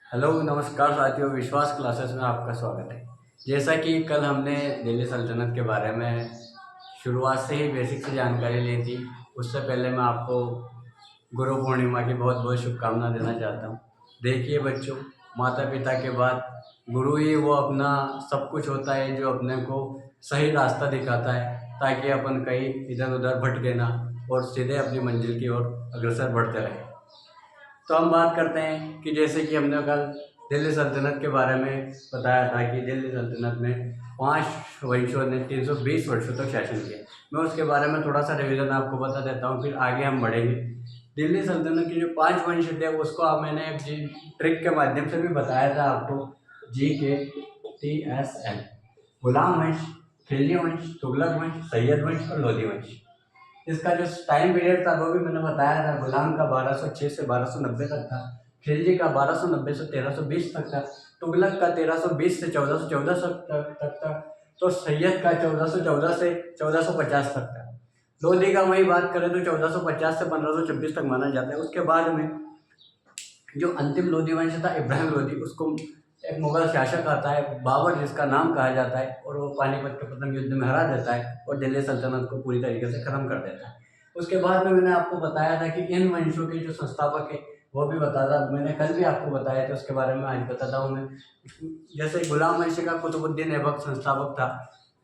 Hello नमस्कार साथियों, विश्वास क्लासेस में आपका स्वागत है। जैसा कि कल हमने दिल्ली सल्तनत के बारे में शुरुआत से ही बेसिक से जानकारी ली थी, उससे पहले मैं आपको गुरु पूर्णिमा की बहुत बहुत शुभकामना देना चाहता हूँ। देखिए बच्चों, माता पिता के बाद गुरु ही वो अपना सब कुछ होता है जो अपने को सही रास्ता दिखाता है, ताकि अपन कहीं इधर उधर भटके ना और सीधे अपनी मंजिल की ओर अग्रसर बढ़ते रहें। तो हम बात करते हैं कि जैसे कि हमने कल दिल्ली सल्तनत के बारे में बताया था कि दिल्ली सल्तनत में 5 वंशों ने 320 वर्षों तक शासन किया। मैं उसके बारे में थोड़ा सा रिवीजन आपको बता देता हूँ, फिर आगे हम बढ़ेंगे। दिल्ली सल्तनत के जो 5 वंश थे उसको मैंने एक ट्रिक के माध्यम से भी बताया था आपको, GKTSL: गुलाम वंश, खिलजी वंश, तुगलक वंश, सैयद वंश और लोधी वंश। इसका जो टाइम पीरियड था वो भी मैंने बताया था। गुलाम का 1206 से 1290 तक था, खिलजी का 1290 से 1320 तक था, तुगलक का 1320 से 1414 तक था, तो सैयद का 1414 से 1450 तक था। लोधी का वही बात करें तो 1450 से 1526 तक माना जाता है। उसके बाद में जो अंतिम लोधी वंश था, इब्राहिम लोधी, उसको एक मुगल शासक आता है बाबर जिसका नाम कहा जाता है, और वो पानीपत के प्रथम युद्ध में हरा देता है और दिल्ली सल्तनत को पूरी तरीके से खत्म कर देता है। उसके बाद में मैंने आपको बताया था कि इन वंशों के जो संस्थापक है वो भी बताया था, मैंने कल भी आपको बताया था, उसके बारे में आज बताता हूँ मैं। जैसे गुलाम वंश का कुतुबुद्दीन ऐबक संस्थापक था,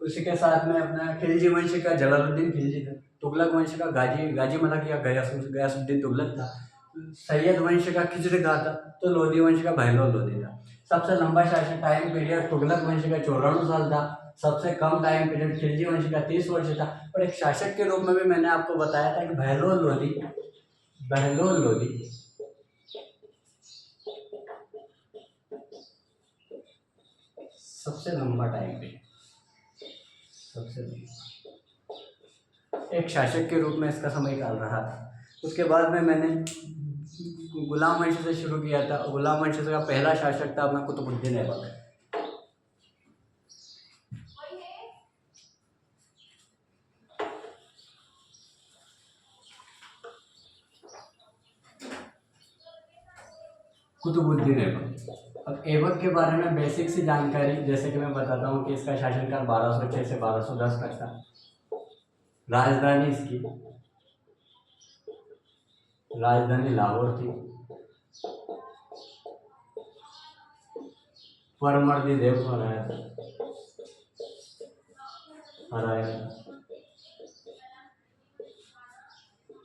उसी के साथ में अपना खिलजी वंश का जलालुद्दीन खिलजी था, तुगलक वंश का गाजी मलक या गयासुद्दीन तुगलक था, सैयद वंश का खिजर खा था, तो लोधी वंश का बहलोल लोधी था। सबसे लंबा शासन टाइम पीरियड तुगलक वंश का 94 साल था, सबसे कम टाइम पीरियड खिलजी वंश का 30 वर्ष था। और एक शासक के रूप में भी मैंने आपको बताया था कि बहलोल लोधी सबसे लंबा टाइम पीरियड, सबसे लंबा एक शासक के रूप में इसका समय काल रहा था। उसके बाद में मैंने गुलाम वंश से शुरू किया था। गुलाम वंश का पहला शासक था अपना कुतुबुद्दीन ऐबक। कुतुबुद्दीन ऐबक। अब ऐबक के बारे में बेसिक सी जानकारी जैसे कि मैं बताता हूँ कि इसका शासनकाल 1206 से 1210 तक था। राजधानी इसकी लाहौर थी। परमर्दी देव को हराया था।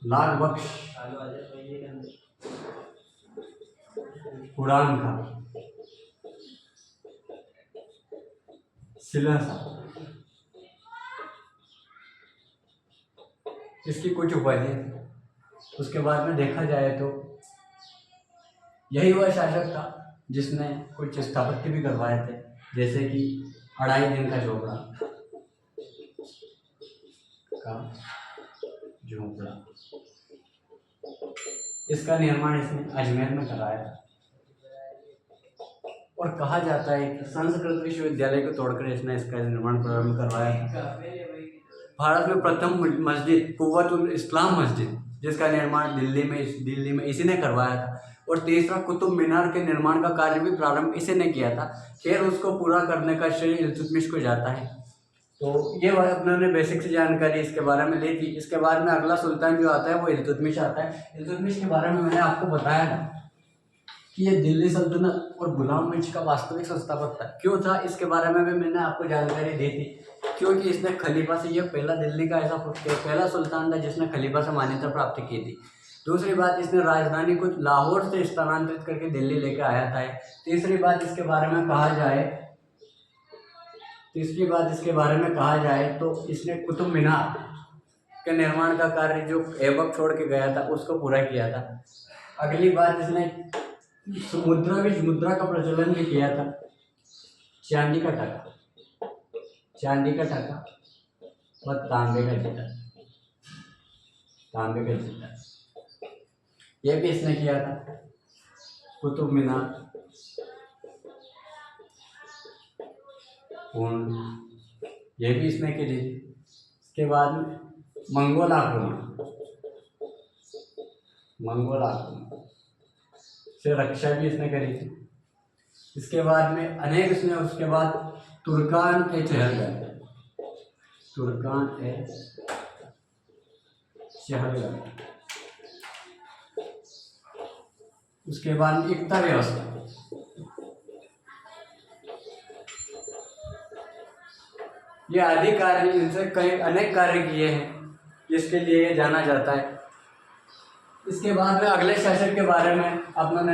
लाख बख्श कुरान खां सिलहसा, इसकी कुछ उपाधि। उसके बाद में देखा जाए तो यही वह शासक था जिसने कुछ स्थापत्य भी करवाए थे, जैसे कि 2.5 दिन का झोपड़ा का झोपड़ा, इसका निर्माण इसने अजमेर में कराया था। और कहा जाता है कि संस्कृत विश्वविद्यालय को तोड़कर इसने इसका निर्माण प्रारंभ करवाया था। भारत में प्रथम मस्जिद कुव्वतुल इस्लाम मस्जिद, जिसका निर्माण दिल्ली में इसी ने करवाया था। और तीसरा कुतुब मीनार के निर्माण का कार्य भी प्रारंभ इसी ने किया था। खैर उसको पूरा करने का श्रेय इल्तुतमिश को जाता है। तो ये अपने बेसिक से जानकारी इसके बारे में ली थी। इसके बाद में अगला सुल्तान जो आता है वो इल्तुतमिश आता है। इल्तुतमिश के बारे में मैंने आपको बताया था कि ये दिल्ली सल्तनत और गुलाम वंश का वास्तविक संस्थापक था। क्यों था इसके बारे में भी मैंने आपको जानकारी दी थी, क्योंकि इसने खलीफा से, ये पहला दिल्ली का ऐसा पहला सुल्तान था जिसने खलीफा से मान्यता प्राप्त की थी। दूसरी बात, इसने राजधानी को लाहौर से स्थानांतरित करके दिल्ली लेकर आया था। तीसरी बात इसके बारे में कहा जाए तो इसने कुतुब मीनार के निर्माण का कार्य जो ऐबक छोड़ के गया था उसको पूरा किया था। अगली बात, इसने मुद्रा का प्रचलन भी किया था। चांदी का टका और तांबे का सिक्का, ये भी इसने किया था। कुतुब मीनार ये भी इसने की थी। इसके बाद मंगोल आक्रमण से रक्षा भी इसने करी थी। इसके बाद में अनेक इसने उसके बाद तुर्कान ए चहलगाह, तुर्कान ए चहलगाह, उसके बाद एकता व्यवस्था, ये आदि कार्य, इनसे कई अनेक कार्य किए हैं जिसके लिए ये जाना जाता है। इसके बाद में अगले शासक के बारे में अपने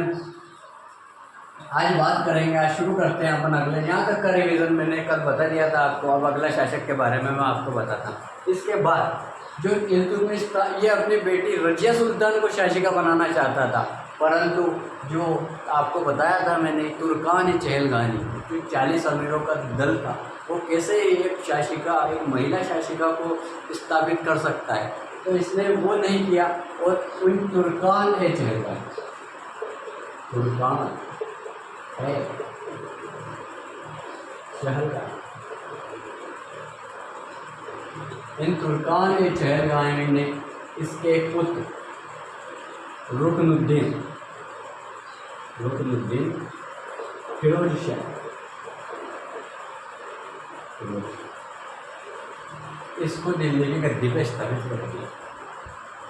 आज बात करेंगे। आज शुरू करते हैं अपन अगले, यहाँ तक का रिवीजन मैंने कल बता दिया था आपको, अब अगला शासक के बारे में मैं आपको बताता हूँ। इसके बाद जो इल्तुतमिश था, ये अपनी बेटी रजिया सुल्तान को शासिका बनाना चाहता था, परंतु जो आपको बताया था मैंने तुर्कान चहलगानी, जो 40 अमीरों का दल था, वो कैसे एक शासिका, एक महिला शासिका को स्थापित कर सकता है, तो इसने वो नहीं किया। और उन तुर्कान ए चहलगानी, तुर्कान है चहलगानी, इन तुर्कान ए चहलगानी ने इसके एक पुत्र रुकनुद्दीन फिरोज शाह, इसको दिल्ली की गद्दी पर स्थापित कर दिया।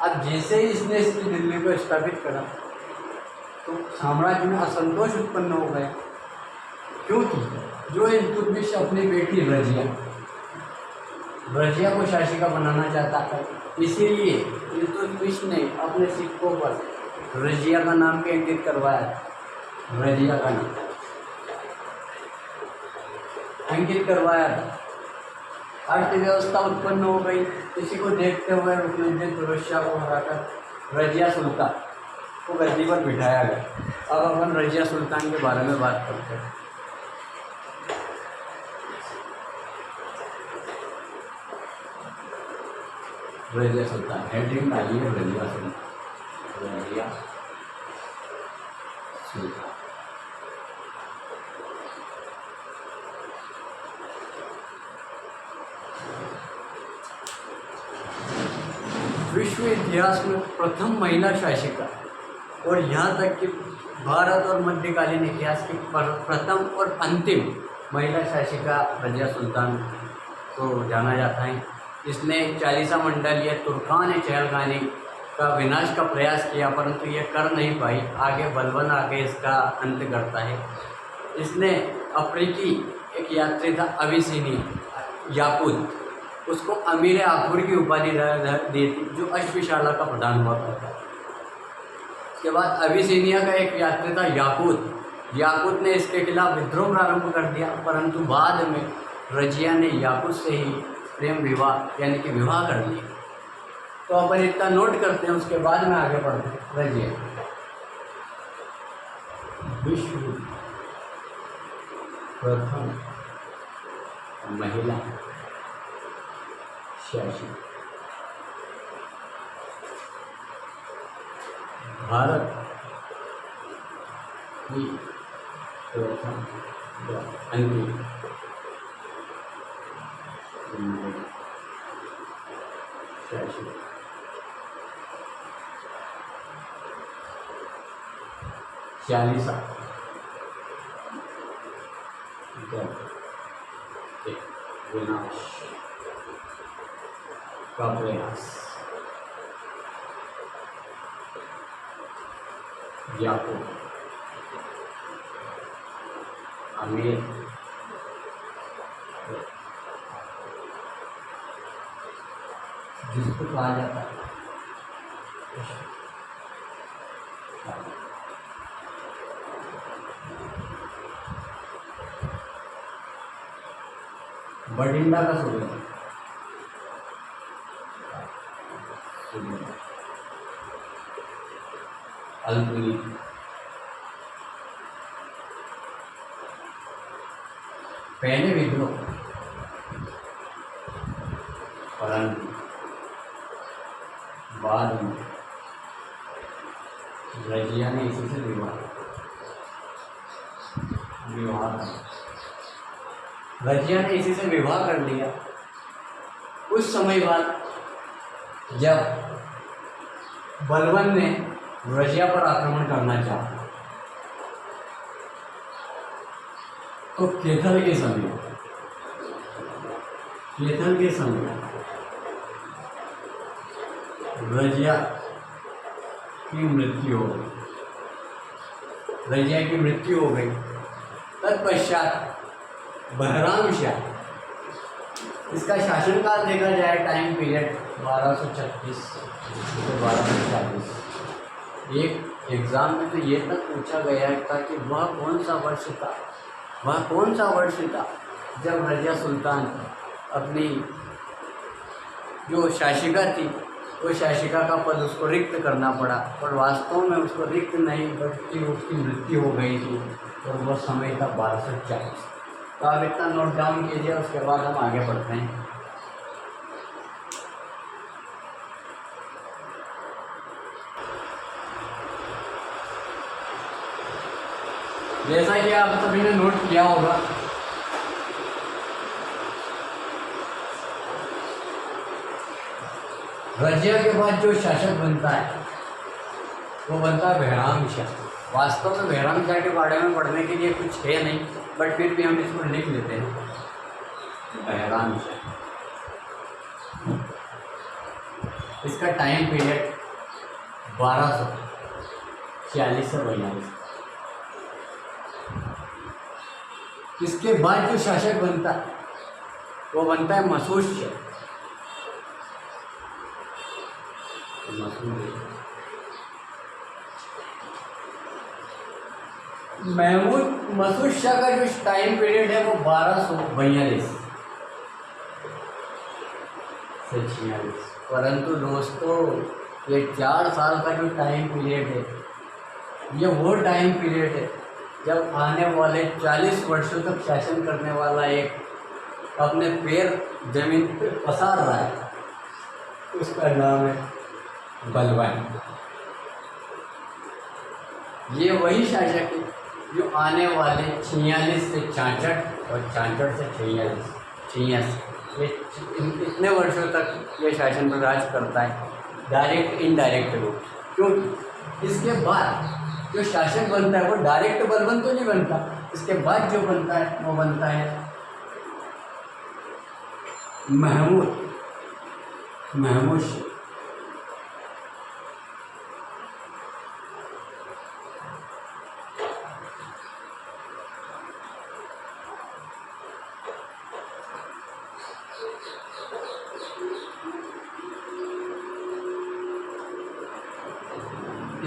अब जैसे ही इसने इसकी दिल्ली को स्थापित करा तो साम्राज्य में असंतोष उत्पन्न हो गया, क्योंकि जो इल्तुतमिश अपनी बेटी रजिया को शासिका बनाना चाहता था, इसीलिए इल्तुतमिश ने अपने सिक्कों पर रजिया का नाम भी अंकित करवाया, रजिया का नाम अंकित करवाया था। अर्थव्यवस्था उत्पन्न हो गई। इसी को देखते हुए रुकनुद्दीन फिरोज शाह को हराकर रजिया सुल्तान को गद्दी पर बिठाया गया। अब अपन रजिया सुल्तान के बारे में बात करते हैं। रजिया सुल्तान हेडिंग डालिए, रजिया सुल्तान, रजिया सुल्तान। विश्व इतिहास में प्रथम महिला शासिका, और यहाँ तक कि भारत और मध्यकालीन इतिहास की प्रथम और अंतिम महिला शासिका रजिया सुल्तान को जाना जाता है। इसने 40 मंडलीय तुर्कान चहलगानी का विनाश का प्रयास किया, परंतु ये कर नहीं पाई। आगे बलबन आके इसका अंत करता है। इसने अफ्रीकी एक यात्री था अबिसिनिया याकूत, उसको अमीर आखुर की उपाधि दी थी, जो अश्वशाला का प्रधान हुआ करता। उसके बाद अबिसिनिया का एक यात्री था याकूत ने इसके खिलाफ विद्रोह प्रारंभ कर दिया, परंतु बाद में रजिया ने याकूत से ही प्रेम विवाह यानी कि विवाह कर लिया। तो अपन इतना नोट करते हैं, उसके बाद में आगे बढ़ते हैं। रजिया विश्व प्रथम महिला शासिका, भारत की प्रथम अंतिम शासिका, चालीसा विनाश का प्रयास, याकूब अमीर जिसको कहा जाता है बठिंडा का सूबेदार, अल्पुनी पहले विद्रोह, परंतु बाद में रजिया ने इसी से विवाह रजिया ने इसी से विवाह कर लिया। कुछ समय बाद जब बलबन ने रजिया पर आक्रमण करना चाहा, तो केथल के समय रजिया की मृत्यु हो गई। तत्पश्चात बहराम शाह, इसका शासनकाल देखा जाए टाइम पीरियड 1236 से 1240। एक एग्ज़ाम में तो ये तक पूछा गया था कि वह कौन सा वर्ष था जब रजिया सुल्तान अपनी जो शासिका थी, वो शासिका का पद उसको रिक्त करना पड़ा, और वास्तव में उसको रिक्त नहीं बल्कि उसकी मृत्यु हो गई थी, और वह समय था 1240। तो आप इतना नोट डाउन कीजिए, उसके बाद हम आगे बढ़ते हैं। जैसा कि आप सभी ने नोट किया होगा, रजिया के बाद जो शासक बनता है वो बनता है बहराम शाह। वास्तव में बहराम शाह के बारे में पढ़ने के लिए कुछ है नहीं, बट फिर भी हम इसको लिख लेते हैं, बहराम शाह। इसका टाइम पीरियड 1246 से 42। इसके बाद जो शासक बनता है वो बनता है मसूद शाह। मसूद शाह का जो टाइम पीरियड है वो 1242 से 46। परंतु दोस्तों, ये 4 साल का जो टाइम पीरियड है, ये वो टाइम पीरियड है जब आने वाले 40 वर्षों तक शासन करने वाला एक अपने पैर जमीन पर पसार रहा है, उसका नाम है बलवान। ये वही शासक है जो आने वाले 46 से 66 और 66 से 46 ये इतने वर्षों तक ये शासन पर राज करता है, डायरेक्ट इनडायरेक्ट रूप। क्योंकि इसके बाद जो शासक बनता है वो डायरेक्ट बलबन तो नहीं बनता, इसके बाद जो बनता है वो बनता है महमूद शाह।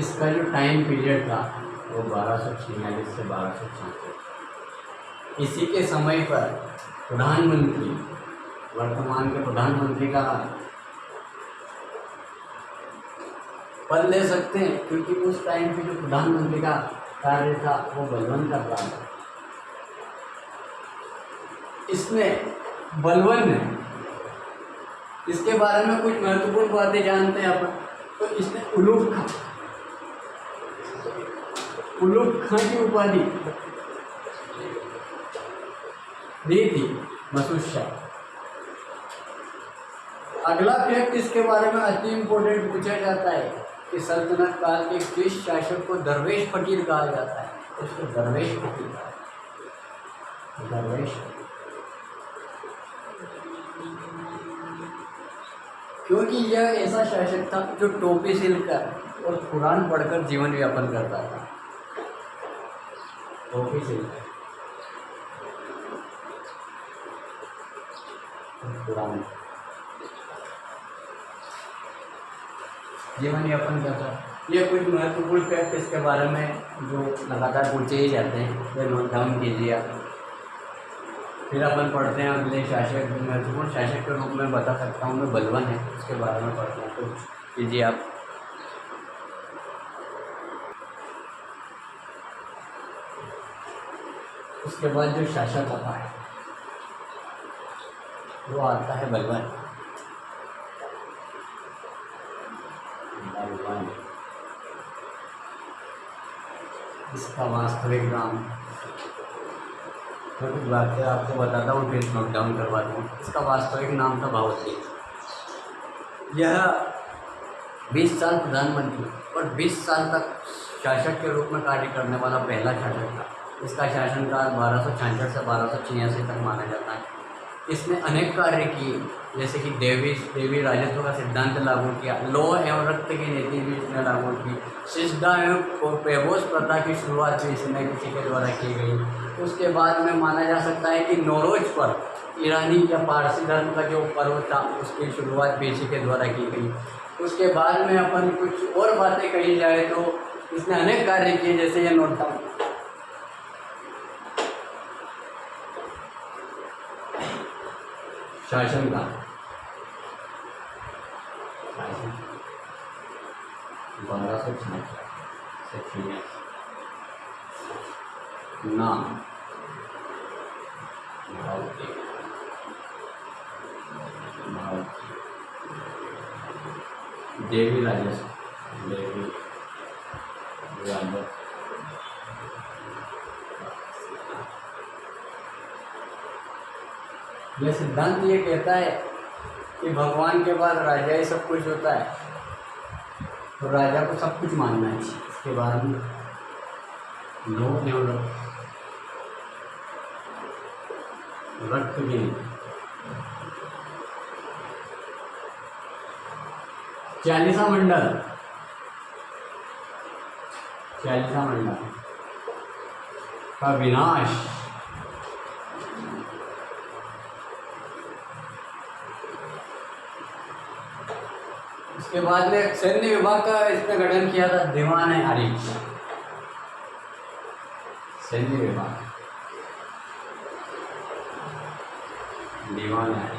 इसका जो टाइम पीरियड था वो 1246 से 1266। इसी के समय पर प्रधानमंत्री, वर्तमान के प्रधानमंत्री का पद ले सकते हैं, क्योंकि उस टाइम पे जो प्रधानमंत्री का कार्य था वो बलबन का था। इसमें बलबन ने, इसके बारे में कुछ महत्वपूर्ण बातें जानते हैं अपन। तो इसने उलूग खां की उपाधि दी थी मसूद शाह। अगला फैक्ट इसके बारे में अति इम्पोर्टेंट पूछा जाता है कि सल्तनत काल के किस शासक को दरवेश फकीर कहा जाता है। उसको दरवेश फकीर कहा जाता है। दरवेश, क्योंकि यह ऐसा शासक था जो टोपी सिलकर और कुरान पढ़कर जीवन यापन करता था। टोपी सिलकर कुरान जीवन यापन करता। ये कुछ महत्वपूर्ण फैक्ट इसके बारे में जो लगातार पूछे ही जाते हैं, वे नोट डाउन कीजिए आप। फिर अपन पढ़ते हैं अगले शासक, महत्वपूर्ण शासक के रूप में बता सकता हूँ मैं बलबन है, उसके बारे में पढ़ते हैं, तो कीजिए आप। उसके बाद जो शासक आता है वो आता है बलबन। इसका वास्तविक नाम, तो कुछ बातें आपको बताता हूँ फिर नोट डाउन करवा दूँ। इसका वास्तविक नाम था भावती। यह 20 साल प्रधानमंत्री और 20 साल तक शासक के रूप में कार्य करने वाला पहला शासक था। इसका शासनकाल 1266 से 1286 तक माना जाता है। इसने अनेक कार्य किए, जैसे कि देवी राजत्व का सिद्धांत लागू किया, लौह एवं रक्त की नीति भी इसने लागू की, सिजदा एवं पैबोस प्रथा की शुरुआत भी इसने किसी के द्वारा की गई। उसके बाद में माना जा सकता है कि नौरोज पर ईरानी या पारसी धर्म का जो पर्व था उसकी शुरुआत भी इसी के द्वारा की गई। उसके बाद में अपन कुछ और बातें कही जाए तो इसने अनेक कार्य किए, जैसे ये नोट डाउन शासन का 1266 से नाम देवी राजस्व यह सिद्धांत ये कहता है कि भगवान के बाद राजा ही सब कुछ होता है, तो राजा को सब कुछ मानना है। इसके बाद में लोग रक्त की 40वां मंडल का विनाश, उसके बाद में सैन्य विभाग का इसने गठन किया था दीवान आरिफ, सैन्य विभाग दीवान आरिफ।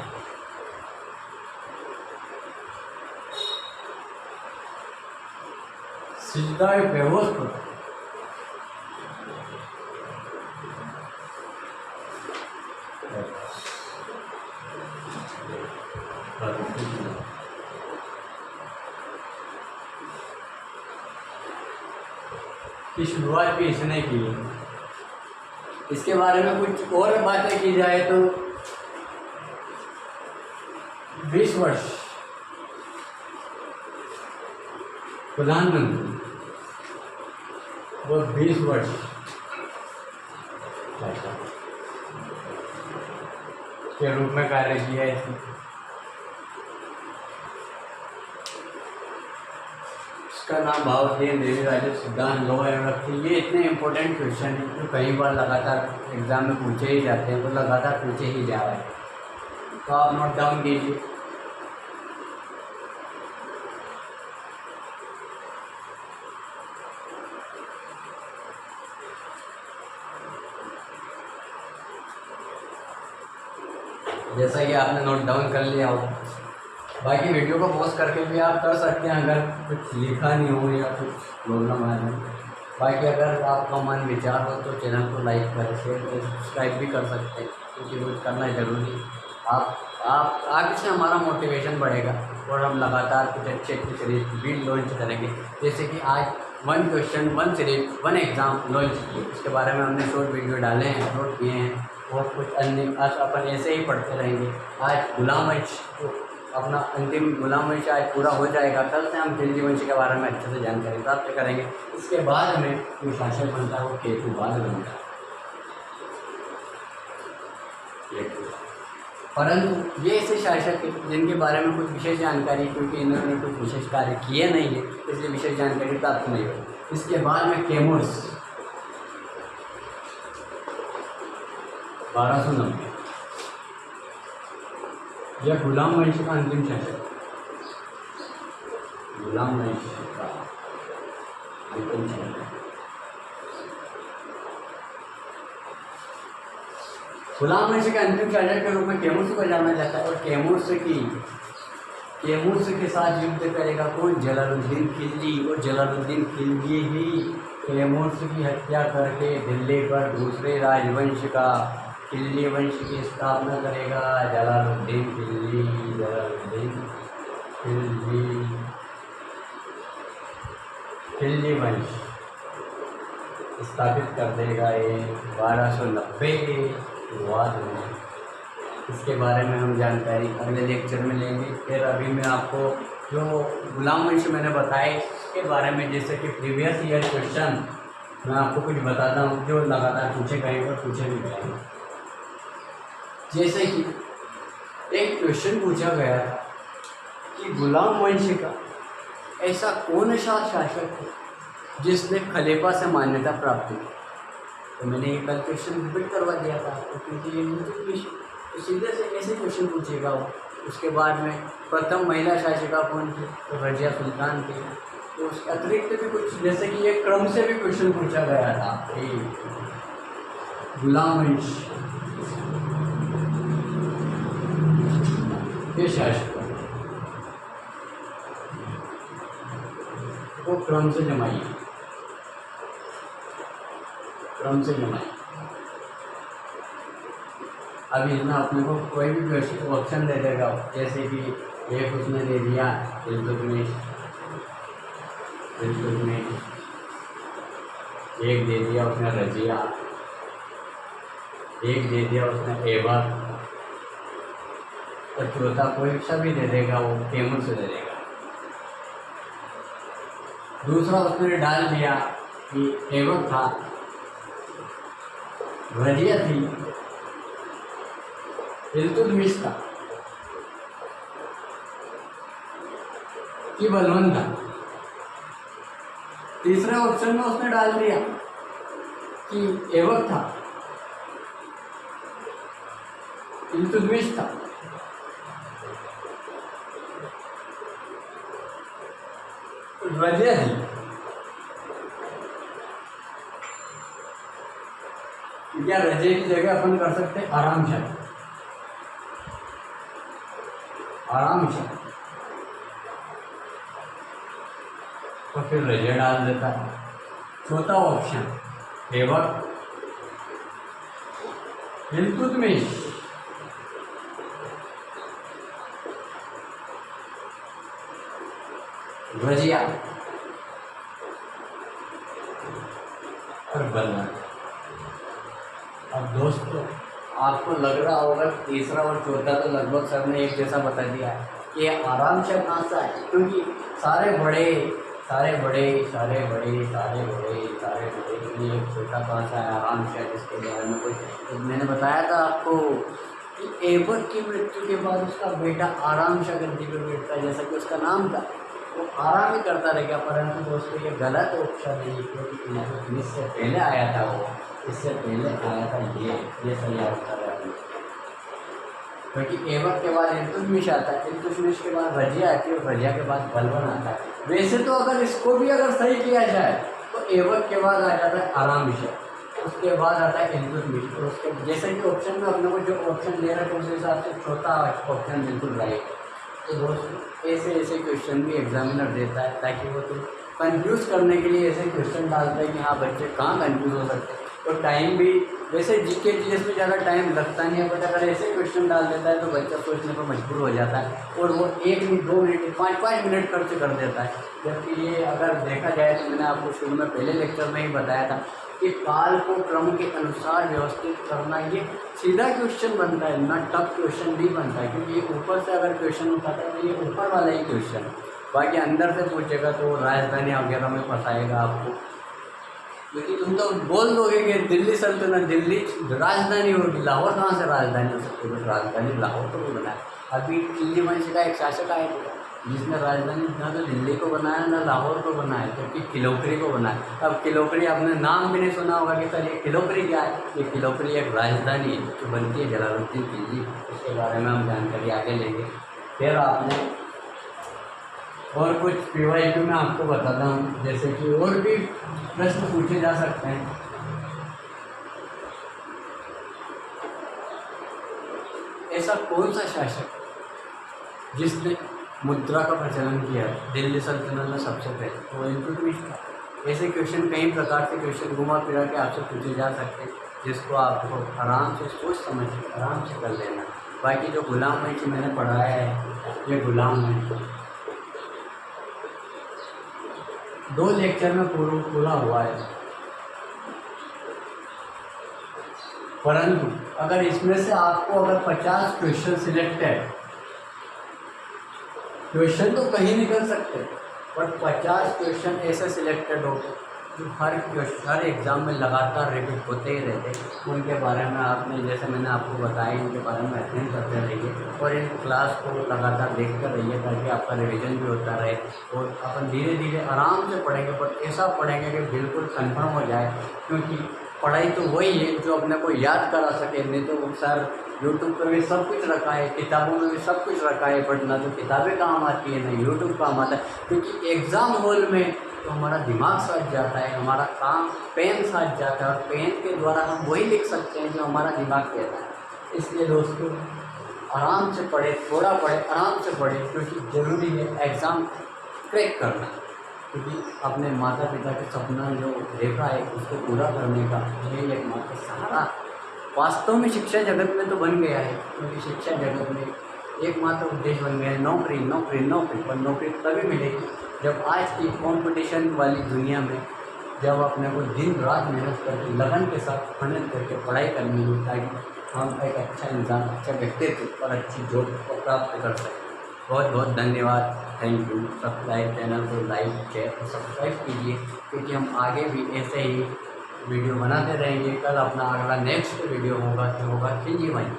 सिजदा बेहोश पर की शुरुआत भी इसने की। इसके बारे में कुछ और बातें की जाए तो 20 वर्ष प्रधानमंत्री, वो 20 वर्ष के रूप में कार्य किया है इसने। इसका नाम भावतीय देवी राजस्व सिद्धांत लौह एवं रक्त। ये इतने इम्पोर्टेंट क्वेश्चन हैं जो कई बार लगातार एग्जाम में पूछे ही जाते हैं, तो लगातार पूछे ही जा रहे हैं, तो आप नोट डाउन कीजिए। जैसा कि आपने नोट डाउन कर लिया हो, बाकी वीडियो को पॉज करके भी आप कर सकते हैं अगर कुछ लिखा नहीं हो या कुछ प्रॉब्लम आ जाए। बाकी अगर आपका मन विचार हो तो चैनल को लाइक करें, शेयर करें, सब्सक्राइब भी कर सकते हैं, क्योंकि रोज करना जरूरी। आप आगे से हमारा मोटिवेशन बढ़ेगा और हम लगातार कुछ अच्छे सीरीज भी लॉन्च करेंगे। जैसे कि आज 1 क्वेश्चन 1 सीरीज 1 एग्ज़ाम लॉन्च किए, उसके बारे में हमने शॉर्ट वीडियो डाले हैं, अपलोड किए हैं, और कुछ अन्य आज अपन ऐसे ही पढ़ते रहेंगे। आज गुलामवंश तो अपना अंतिम गुलामवंश आज पूरा हो जाएगा, कल से हम खिलजी वंश के बारे में अच्छे से जानकारी प्राप्त करेंगे। इसके बाद में जो शासक बनता है वो केतुवाद बनता है। परंतु ये ऐसे शासक हैं जिनके बारे में कुछ विशेष जानकारी, क्योंकि इन्होंने कुछ विशेष कार्य किए नहीं है, इसलिए विशेष जानकारी प्राप्त नहीं होगी। इसके बाद में कैमूर्स 1290, यह गुलाम वंश का अंतिम शासक, गुलाम वंश का अंतिम शासक। गुलाम वंश के अंतिम शासक के रूप में कैमूर्स को जाना जाता है। और कैमूर्स के साथ युद्ध करेगा कौन? जलालुद्दीन खिलजी। और जलालुद्दीन खिलजी ही कैमूर्स की हत्या करके दिल्ली पर दूसरे राजवंश का खिलजी वंश की स्थापना करेगा। जलालुद्दीन खिलजी खिलजी वंश स्थापित कर देगा ये 1290 के शुरुआत में। इसके बारे में हम जानकारी अगले लेक्चर में लेंगे। फिर अभी मैं आपको जो गुलाम वंश मैंने बताए इसके बारे में, जैसे कि प्रीवियस ईयर क्वेश्चन मैं आपको कुछ बताता हूँ जो लगातार पूछे गए और पूछे भी गए। जैसे कि एक क्वेश्चन पूछा गया था कि गुलाम वंश का ऐसा कौन सा शासक है जिसने खलीफा से मान्यता प्राप्त की। तो मैंने ये कल क्वेश्चन रिपीट करवा दिया था आपको, क्योंकि ये मुझे तो सीधे से ऐसे क्वेश्चन पूछेगा वो। उसके बाद में प्रथम महिला शासिका कौन थी, तो रजिया सुल्तान थी। तो उसके अतिरिक्त भी कुछ, जैसे कि एक क्रम से भी क्वेश्चन पूछा गया था कि गुलाम वंश के शासक वो क्रम से जमाइए, क्रम से जमाइए। अभी इसमें अपने को कोई भी क्वेश्चन ऑप्शन दे देगा, जैसे कि एक उसने दे दिया इल्तुतमिश, एक दे दिया उसने रजिया, एक दे दिया उसने ऐबक, और चौथा कोई सा भी दे देगा वो तैमूर से दे देगा। दूसरा उसने डाल दिया कि ऐबक था, रजिया थी, इल्तुतमिश था कि बलवन था। तीसरे ऑप्शन में उसने डाल दिया कि ऐबक था, इल्तुतमिश था। रजिया थी। क्या रजिया की जगह अपन कर सकते हैं आराम शाह, आराम शाह, तो फिर रजिया डाल देता है। चौथा ऑप्शन ऐबक, इल्तुतमिश, रजिया और बलवन। अब दोस्तों आपको लग रहा होगा तीसरा और चौथा तो लगभग सर ने एक जैसा बता दिया है कि आराम से कहाँ सा है, क्योंकि सारे बड़े ये छोटा कहाँ सा है आराम से, इसके बारे में कुछ। तो मैंने बताया था आपको कि ऐबक की मृत्यु के बाद उसका बेटा आराम से गद्दी पर बैठता, जैसा कि उसका नाम था, वो आराम ही करता रहेगा। परंतु दोस्तों ये गलत ऑप्शन है, क्योंकि इससे पहले आया था वो, इससे पहले आया था ये सही आंसर है। क्योंकि ऐबक के बाद इल्तुतमिश आता है, इल्तुतमिश के बाद रजिया आती है, और रजिया के बाद बलवन आता है। वैसे तो अगर इसको भी अगर सही किया जाए तो ऐबक के बाद आ जाता है आराम शाह, उसके बाद आता है इल्तुतमिश, और उसके जैसे कि ऑप्शन में अपने को जो ऑप्शन दे रहा है उस हिसाब से चौथा ऑप्शन बिल्कुल राइट। तो दोस्तों ऐसे क्वेश्चन भी एग्जामिनर देता है, ताकि वो तो कंफ्यूज करने के लिए ऐसे क्वेश्चन डालता है कि हाँ बच्चे कहाँ कंफ्यूज हो सकते हैं। और टाइम भी वैसे जीके जीएस में ज़्यादा टाइम लगता नहीं है, बट अगर ऐसे क्वेश्चन डाल देता है तो बच्चा सोचने पर मजबूर हो जाता है, और वो 1 मिनट 2 मिनट 5 मिनट खर्च कर देता है। जबकि ये अगर देखा जाए तो मैंने आपको शुरू में पहले लेक्चर में ही बताया था कि काल को क्रम के अनुसार व्यवस्थित करना ये सीधा क्वेश्चन बनता है, ना टफ क्वेश्चन भी बनता है, क्योंकि ये ऊपर से अगर क्वेश्चन उठाता है तो ये ऊपर वाला ही क्वेश्चन है। बाकी अंदर से पूछेगा तो राजधानी वगैरह में फंसाएगा आपको, क्योंकि तुम तो बोल दोगे कि दिल्ली सल्तनत, दिल्ली राजधानी होगी, लाहौर कहाँ से राजधानी हो सकती है? राजधानी लाहौर को भी बनाया। अभी खिलजी वंश का एक शासक आया था जिसने राजधानी ना तो दिल्ली को बनाया ना लाहौर को बनाया, जबकि किलोकरी को बनाया। अब किलोकरी आपने नाम भी नहीं सुना होगा कि सर ये किलोकरी क्या है। ये किलोकरी एक राजधानी है जो बनती है जलालुद्दीन खिलजी, उसके बारे में हम जानकारी आगे लेंगे। फिर आपने और कुछ PYQ में आपको बताता हूँ, जैसे कि और भी प्रश्न पूछे जा सकते हैं। ऐसा कौन सा शासक जिसने मुद्रा का प्रचलन किया दिल्ली सल्तनत में सबसे पहले? तो इल्तुतमिश था। ऐसे क्वेश्चन कई प्रकार से क्वेश्चन घुमा फिरा के आपसे पूछे जा सकते हैं, जिसको आपको आराम से सोच समझ के आराम से कर लेना। बाकी जो गुलाम वंश मैंने पढ़ाया है, ये गुलाम वंश 2 लेक्चर में पूरा हुआ है। परंतु अगर इसमें से आपको अगर 50 क्वेश्चन सिलेक्टेड, क्वेश्चन तो कहीं निकल सकते हैं, पर 50 क्वेश्चन ऐसे सिलेक्टेड हो जो हर एग्ज़ाम में लगातार रिपीट होते ही रहते, उनके बारे में आपने, जैसे मैंने आपको बताया, इनके बारे में अध्ययन करते रहिए और इन क्लास को लगातार देखते रहिए ताकि आपका रिवीजन भी होता रहे और अपन धीरे धीरे आराम से पढ़ेंगे, पर ऐसा पढ़ेंगे कि बिल्कुल कन्फर्म हो जाए, क्योंकि पढ़ाई तो वही है जो अपने को याद करा सके। नहीं तो सर यूट्यूब पर भी सब कुछ रखा है, किताबों में भी सब कुछ रखा है, बट ना तो किताबें काम आती है, ना यूट्यूब काम आता है, क्योंकि एग्ज़ाम हॉल में तो हमारा दिमाग साथ जाता है, हमारा काम पेन साथ जाता है और पेन के द्वारा हम वही लिख सकते हैं जो हमारा दिमाग कहता है। इसलिए दोस्तों आराम से पढ़े, थोड़ा पढ़े, आराम से पढ़े, क्योंकि ज़रूरी है एग्ज़ाम क्रैक करना, क्योंकि अपने माता पिता के सपना जो देखा है उसको पूरा करने का यही एकमात्र सहारा वास्तव में शिक्षा जगत में तो बन गया है, क्योंकि शिक्षा जगत में एकमात्र उद्देश्य बन गया है नौकरी, नौकरी, नौकरी। पर नौकरी तभी मिलेगी जब आज की कंपटीशन वाली दुनिया में जब अपने को दिन रात मेहनत करके लगन के साथ मेहनत करके पढ़ाई करनी हो, ताकि हम एक अच्छा इंसान, अच्छा व्यक्तित्व और अच्छी जॉब को प्राप्त कर सकें। बहुत बहुत धन्यवाद, थैंक यू। सब्सक्राइब चैनल को लाइक शेयर और सब्सक्राइब कीजिए, क्योंकि हम आगे भी ऐसे ही वीडियो बनाते रहेंगे। कल अपना अगला नेक्स्ट वीडियो होगा जो होगा खिलजी वंश।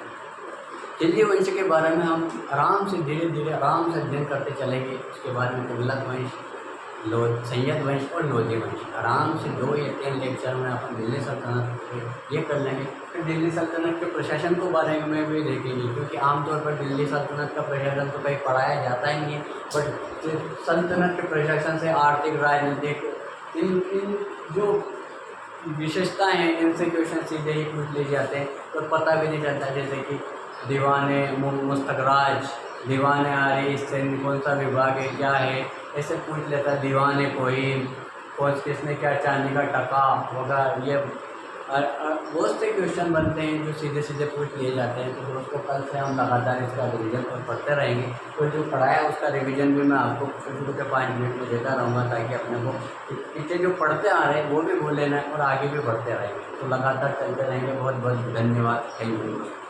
खिलजी वंश के बारे में हम आराम से धीरे धीरे आराम से अध्ययन करते चलेंगे। उसके बाद में तुगलक वंश, सैयद वंश और लोधी वंश आराम से 2 या 3 लेक्चर में अपन दिल्ली सल्तनत ये कर लेंगे। फिर दिल्ली सल्तनत के प्रशासन के बारे में भी देखेंगे, क्योंकि आमतौर पर दिल्ली सल्तनत का प्रशासन तो कहीं पढ़ाया जाता ही नहीं है, बट सल्तनत के प्रशासन से आर्थिक, राजनीतिक इन जो विशेषताएँ हैं, इनसे क्वेश्चन सीधे ही पूछ लिए जाते हैं और पता भी नहीं चलता। जैसे कि दीवाने मुस्तकराज, दीवाने आरिस से कौन सा विभाग है, क्या है, ऐसे पूछ लेता है। दीवाने कोहिम, कौन किसने क्या चांदी का टका वगैरह, ये बहुत से क्वेश्चन बनते हैं जो सीधे सीधे पूछ लिए जाते हैं। तो दोस्तों कल से हम लगातार इसका रिवीजन और पढ़ते रहेंगे। तो जो पढ़ाया उसका रिवीजन भी मैं आपको छोटे छोटे 5 मिनट में देता रहूँगा, ताकि अपने को पीछे जो पढ़ते आ रहे हैं वो भी भूल लेना है और आगे भी बढ़ते रहेंगे। तो लगातार चलते रहेंगे। बहुत बहुत धन्यवाद, थैंक यू।